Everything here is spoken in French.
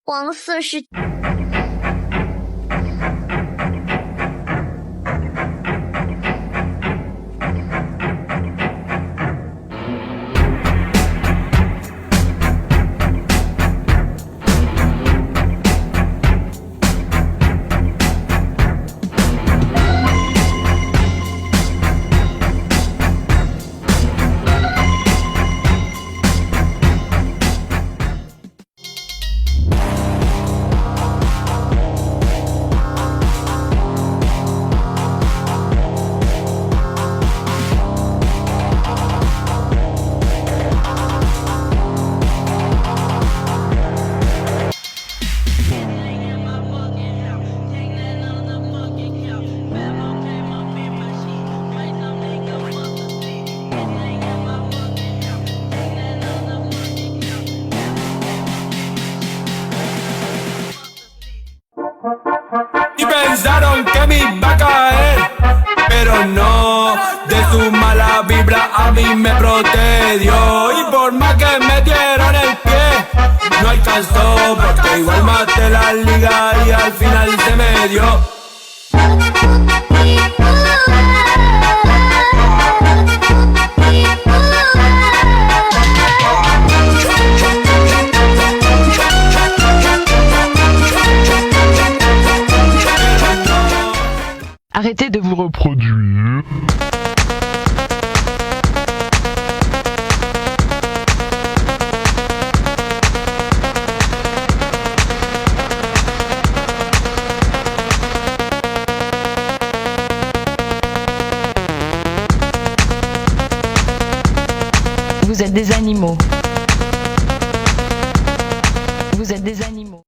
黄色是。Y pensaron que me iba a caer, pero no, de su mala vibra a mí me protegió. Y por más que me dieron el pie, no alcanzó, porque igual maté la liga y al final se me dio. Arrêtez de vous reproduire. Vous êtes des animaux. Vous êtes des animaux.